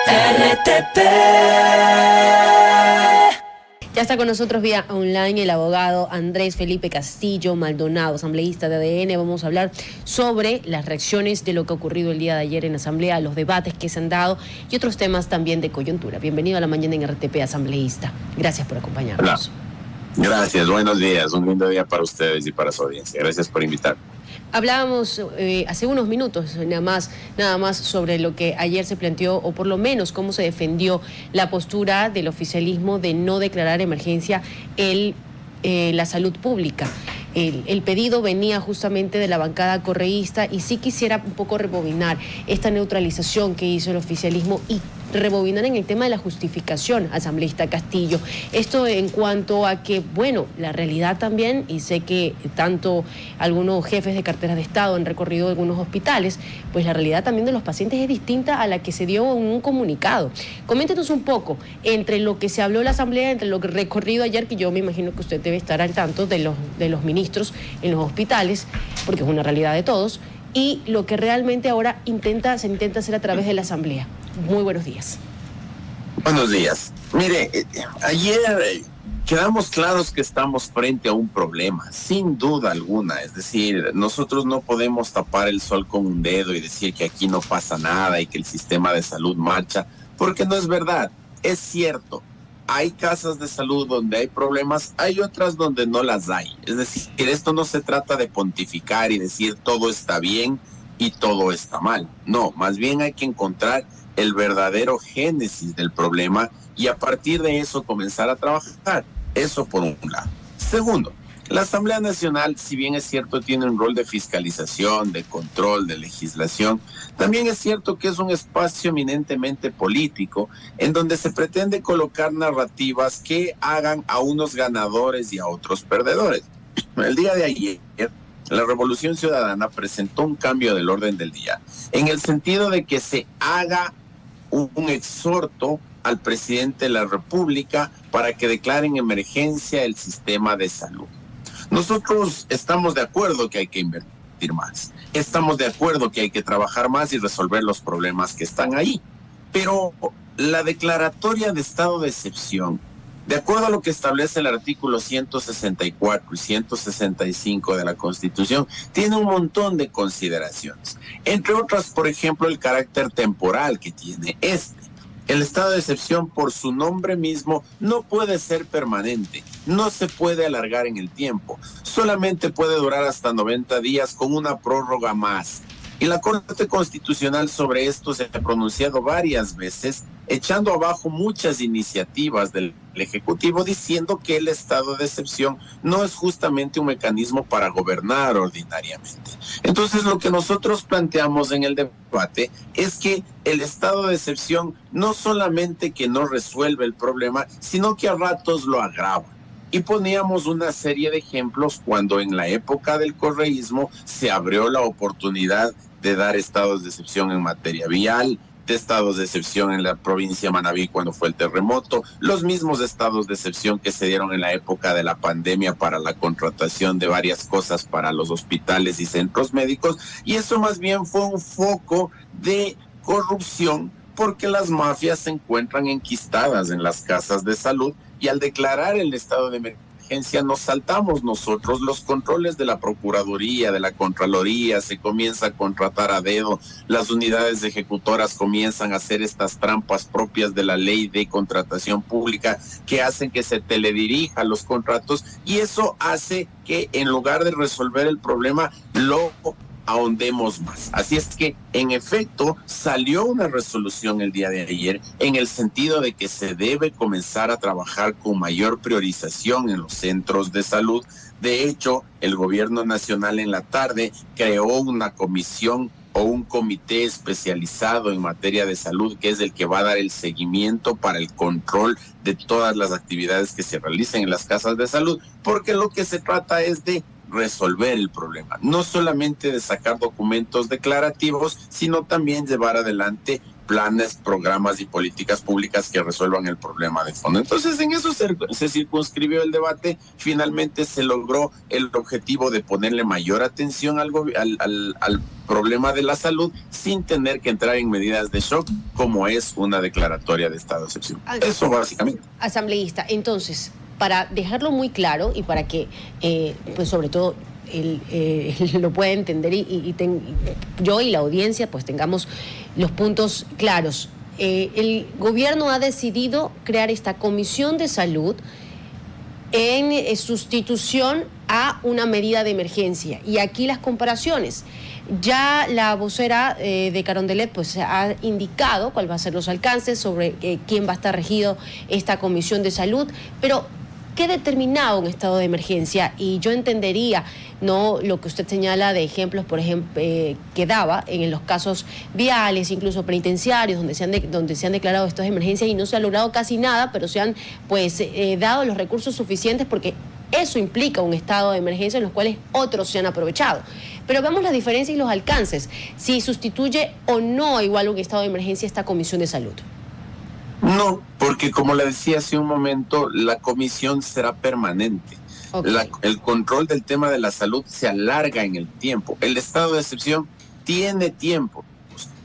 RTP. Ya está con nosotros vía online el abogado Andrés Felipe Castillo Maldonado, asambleísta de ADN. Vamos a hablar sobre las reacciones de lo que ha ocurrido el día de ayer en la asamblea, los debates que se han dado y otros temas también de coyuntura. Bienvenido a la mañana en RTP, asambleísta. Gracias por acompañarnos. Hola. Gracias, buenos días. Un lindo día para ustedes y para su audiencia. Gracias por invitarme. Hablábamos hace unos minutos nada más sobre lo que ayer se planteó, o por lo menos cómo se defendió la postura del oficialismo de no declarar emergencia la salud pública. El pedido venía justamente de la bancada correísta y sí quisiera un poco rebobinar esta neutralización que hizo el oficialismo y rebobinar en el tema de la justificación, asambleísta Castillo. Esto en cuanto a que, bueno, la realidad también, y sé que tanto algunos jefes de carteras de Estado han recorrido algunos hospitales, pues la realidad también de los pacientes es distinta a la que se dio en un comunicado. Coméntenos un poco entre lo que se habló en la asamblea, entre lo que recorrido ayer, que yo me imagino que usted debe estar al tanto de los ministros en los hospitales, porque es una realidad de todos, y lo que realmente ahora se intenta hacer a través de la asamblea. Muy buenos días. Buenos días. Mire, ayer quedamos claros que estamos frente a un problema, sin duda alguna. Es decir, nosotros no podemos tapar el sol con un dedo y decir que aquí no pasa nada y que el sistema de salud marcha, porque no es verdad. Es cierto, hay casas de salud donde hay problemas, hay otras donde no las hay. Es decir, esto no se trata de pontificar y decir todo está bien y todo está mal. No, más bien hay que encontrar el verdadero génesis del problema y a partir de eso comenzar a trabajar. Eso por un lado. Segundo, la Asamblea Nacional, si bien es cierto, tiene un rol de fiscalización, de control, de legislación, también es cierto que es un espacio eminentemente político en donde se pretende colocar narrativas que hagan a unos ganadores y a otros perdedores. El día de ayer, la Revolución Ciudadana presentó un cambio del orden del día, en el sentido de que se haga un exhorto al presidente de la República para que declare en emergencia el sistema de salud. Nosotros estamos de acuerdo que hay que invertir más, estamos de acuerdo que hay que trabajar más y resolver los problemas que están ahí, pero la declaratoria de estado de excepción, de acuerdo a lo que establece el artículo 164 y 165 de la Constitución, tiene un montón de consideraciones. Entre otras, por ejemplo, el carácter temporal que tiene este. El estado de excepción, por su nombre mismo, no puede ser permanente, no se puede alargar en el tiempo, solamente puede durar hasta 90 días con una prórroga más. Y la Corte Constitucional sobre esto se ha pronunciado varias veces, echando abajo muchas iniciativas del Ejecutivo, diciendo que el estado de excepción no es justamente un mecanismo para gobernar ordinariamente. Entonces, lo que nosotros planteamos en el debate es que el estado de excepción no solamente que no resuelve el problema, sino que a ratos lo agrava. Y poníamos una serie de ejemplos cuando en la época del correísmo se abrió la oportunidad de dar estados de excepción en materia vial, de estados de excepción en la provincia de Manabí cuando fue el terremoto, los mismos estados de excepción que se dieron en la época de la pandemia para la contratación de varias cosas para los hospitales y centros médicos, y eso más bien fue un foco de corrupción porque las mafias se encuentran enquistadas en las casas de salud y al declarar el estado de emergencia nos saltamos nosotros los controles de la Procuraduría, de la Contraloría, se comienza a contratar a dedo, las unidades ejecutoras comienzan a hacer estas trampas propias de la ley de contratación pública que hacen que se teledirija los contratos y eso hace que en lugar de resolver el problema lo ahondemos más. Así es que, en efecto, salió una resolución el día de ayer en el sentido de que se debe comenzar a trabajar con mayor priorización en los centros de salud. De hecho, el gobierno nacional en la tarde creó una comisión o un comité especializado en materia de salud que es el que va a dar el seguimiento para el control de todas las actividades que se realicen en las casas de salud, porque lo que se trata es de resolver el problema, no solamente de sacar documentos declarativos, sino también llevar adelante planes, programas y políticas públicas que resuelvan el problema de fondo. Entonces, en eso se circunscribió el debate. Finalmente se logró el objetivo de ponerle mayor atención al problema de la salud sin tener que entrar en medidas de shock, como es una declaratoria de estado de excepción. Eso básicamente. Asambleísta, entonces, para dejarlo muy claro y para que, pues sobre todo, lo pueda entender yo y la audiencia pues tengamos los puntos claros. El gobierno ha decidido crear esta comisión de salud en sustitución a una medida de emergencia. Y aquí las comparaciones. Ya la vocera de Carondelet pues ha indicado cuál va a ser los alcances sobre quién va a estar regido esta comisión de salud, pero ¿qué determinaba un estado de emergencia? Y yo entendería, no lo que usted señala de ejemplos, por ejemplo, que daba en los casos viales, incluso penitenciarios, donde se han declarado estados de emergencia y no se ha logrado casi nada, pero se han pues dado los recursos suficientes porque eso implica un estado de emergencia en los cuales otros se han aprovechado. Pero vemos la diferencia y los alcances, si sustituye o no igual un estado de emergencia esta comisión de salud. No, porque como le decía hace un momento, la comisión será permanente. Okay. El control del tema de la salud se alarga en el tiempo. El estado de excepción tiene tiempo,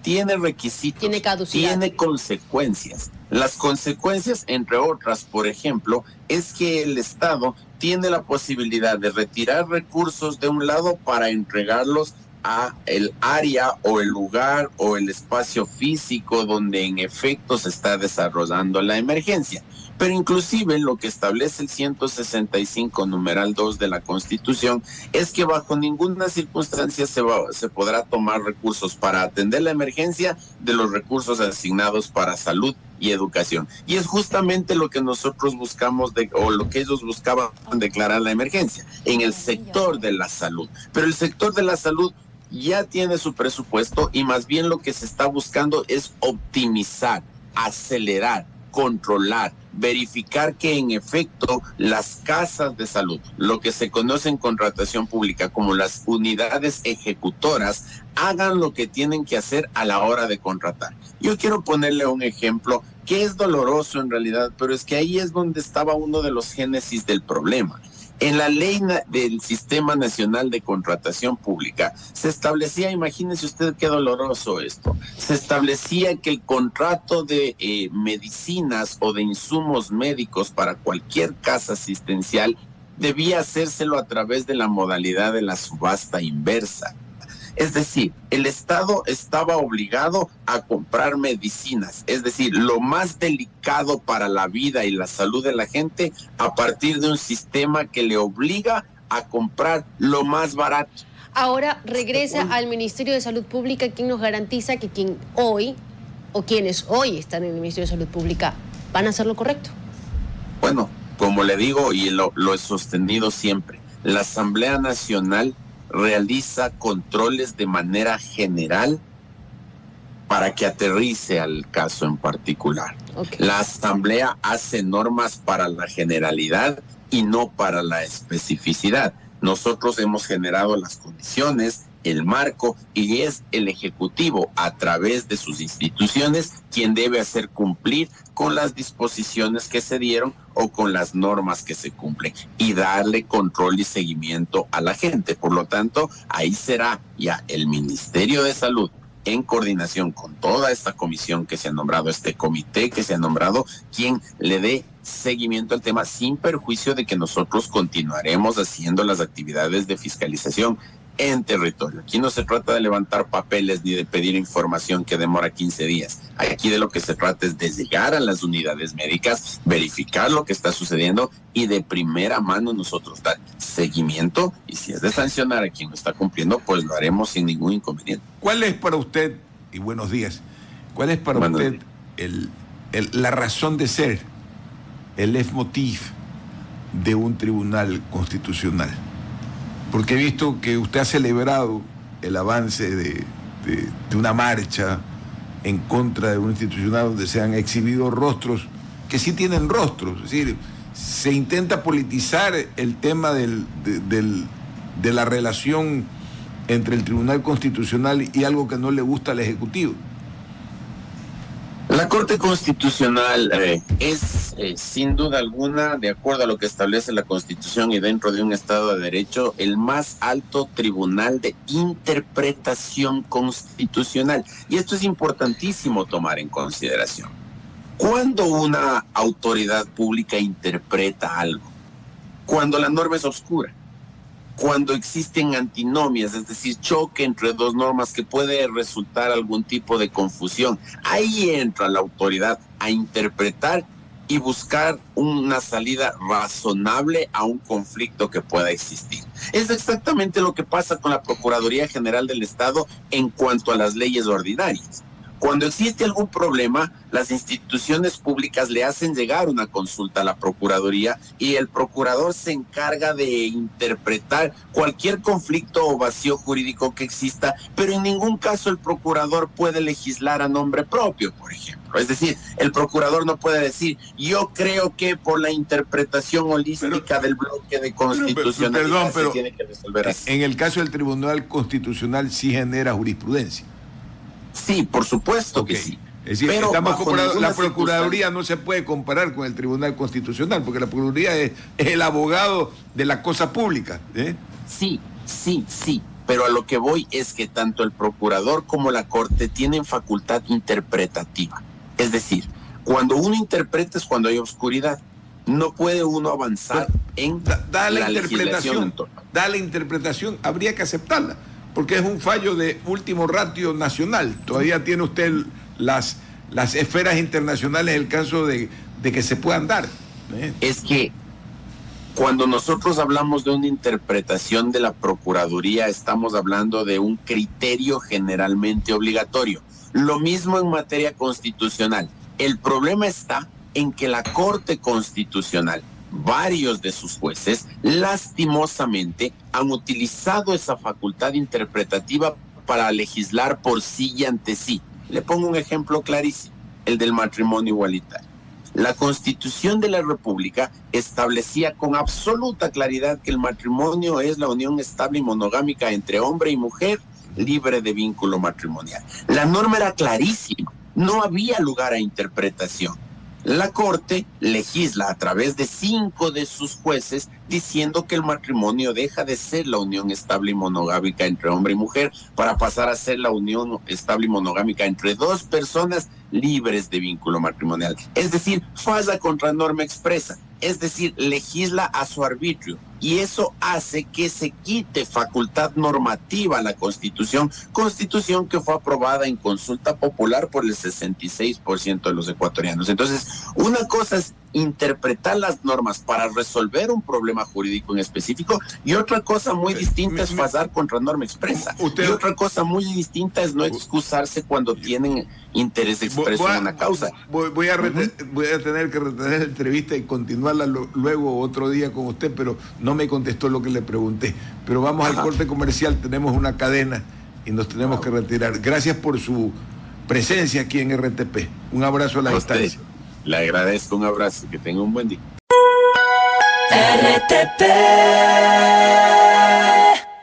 tiene requisitos, tiene caducidad, tiene consecuencias. Las consecuencias, entre otras, por ejemplo, es que el Estado tiene la posibilidad de retirar recursos de un lado para entregarlos a el área o el lugar o el espacio físico donde en efecto se está desarrollando la emergencia. Pero inclusive lo que establece el 165 numeral 2 de la Constitución es que bajo ninguna circunstancia se podrá tomar recursos para atender la emergencia de los recursos asignados para salud y educación. Y es justamente lo que nosotros buscamos o lo que ellos buscaban declarar la emergencia en el sector de la salud. Pero el sector de la salud ya tiene su presupuesto y más bien lo que se está buscando es optimizar, acelerar, controlar, verificar que en efecto las casas de salud, lo que se conoce en contratación pública como las unidades ejecutoras, hagan lo que tienen que hacer a la hora de contratar. Yo quiero ponerle un ejemplo que es doloroso en realidad, pero es que ahí es donde estaba uno de los génesis del problema. En la ley del Sistema Nacional de Contratación Pública se establecía, imagínense usted qué doloroso esto, se establecía que el contrato de medicinas o de insumos médicos para cualquier casa asistencial debía hacérselo a través de la modalidad de la subasta inversa. Es decir, el Estado estaba obligado a comprar medicinas, es decir, lo más delicado para la vida y la salud de la gente a partir de un sistema que le obliga a comprar lo más barato. Ahora regresa al Ministerio de Salud Pública, quien nos garantiza que quienes hoy están en el Ministerio de Salud Pública van a hacer lo correcto. Bueno, como le digo y lo he sostenido siempre, la Asamblea Nacional realiza controles de manera general para que aterrice al caso en particular. Okay. La Asamblea hace normas para la generalidad y no para la especificidad. Nosotros hemos generado las condiciones, el marco, y es el Ejecutivo, a través de sus instituciones, quien debe hacer cumplir con las disposiciones que se dieron o con las normas que se cumplen y darle control y seguimiento a la gente. Por lo tanto, ahí será ya el Ministerio de Salud, en coordinación con toda esta comisión que se ha nombrado, este comité que se ha nombrado, quien le dé seguimiento al tema, sin perjuicio de que nosotros continuaremos haciendo las actividades de fiscalización en territorio. Aquí no se trata de levantar papeles ni de pedir información que demora 15 días. Aquí de lo que se trata es de llegar a las unidades médicas, verificar lo que está sucediendo y de primera mano nosotros dar seguimiento, y si es de sancionar a quien no está cumpliendo, pues lo haremos sin ningún inconveniente. ¿Cuál es para usted, y buenos días, cuál es para usted la razón de ser, el leitmotiv de un tribunal constitucional? Porque he visto que usted ha celebrado el avance de una marcha en contra de un institucional donde se han exhibido rostros que sí tienen rostros. Es decir, se intenta politizar el tema de la relación entre el Tribunal Constitucional y algo que no le gusta al Ejecutivo. La Corte Constitucional es, sin duda alguna, de acuerdo a lo que establece la Constitución y dentro de un Estado de Derecho, el más alto tribunal de interpretación constitucional. Y esto es importantísimo tomar en consideración. Cuando una autoridad pública interpreta algo, cuando la norma es oscura, cuando existen antinomias, es decir, choque entre dos normas que puede resultar algún tipo de confusión, ahí entra la autoridad a interpretar y buscar una salida razonable a un conflicto que pueda existir. Es exactamente lo que pasa con la Procuraduría General del Estado en cuanto a las leyes ordinarias. Cuando existe algún problema, las instituciones públicas le hacen llegar una consulta a la Procuraduría y el procurador se encarga de interpretar cualquier conflicto o vacío jurídico que exista, pero en ningún caso el procurador puede legislar a nombre propio, por ejemplo. Es decir, el procurador no puede decir, yo creo que por la interpretación holística del bloque de constitucionalidad se tiene que resolver así. En el caso del Tribunal Constitucional sí genera jurisprudencia. Sí, por supuesto que sí. Es decir, pero la Procuraduría no se puede comparar con el Tribunal Constitucional, porque la Procuraduría es el abogado de la cosa pública. Sí, pero a lo que voy es que tanto el procurador como la Corte tienen facultad interpretativa. Es decir, cuando uno interpreta es cuando hay oscuridad. No puede uno avanzar en la legislación. Da la interpretación, habría que aceptarla, porque es un fallo de último ratio nacional. Todavía tiene usted las esferas internacionales en el caso de que se puedan dar. Es que cuando nosotros hablamos de una interpretación de la Procuraduría, estamos hablando de un criterio generalmente obligatorio. Lo mismo en materia constitucional. El problema está en que la Corte Constitucional, varios de sus jueces, lastimosamente, han utilizado esa facultad interpretativa para legislar por sí y ante sí. Le pongo un ejemplo clarísimo, el del matrimonio igualitario. La Constitución de la República establecía con absoluta claridad que el matrimonio es la unión estable y monogámica entre hombre y mujer, libre de vínculo matrimonial. La norma era clarísima, no había lugar a interpretación. La Corte legisla a través de 5 de sus jueces diciendo que el matrimonio deja de ser la unión estable y monogámica entre hombre y mujer para pasar a ser la unión estable y monogámica entre dos personas libres de vínculo matrimonial. Es decir, falla contra norma expresa, es decir, legisla a su arbitrio. Y eso hace que se quite facultad normativa a la Constitución que fue aprobada en consulta popular por el 66% de los ecuatorianos. Entonces, una cosa es interpretar las normas para resolver un problema jurídico en específico, y otra cosa muy distinta es fallar contra norma expresa. Y otra cosa muy distinta es no excusarse cuando tienen interés expreso en una causa. Voy a tener que retener la entrevista y continuarla luego otro día con usted, pero no me contestó lo que le pregunté. Pero vamos al corte comercial, tenemos una cadena y nos tenemos que retirar. Gracias por su presencia aquí en RTP. Un abrazo a la distancia. Le agradezco, un abrazo, que tenga un buen día. RTP.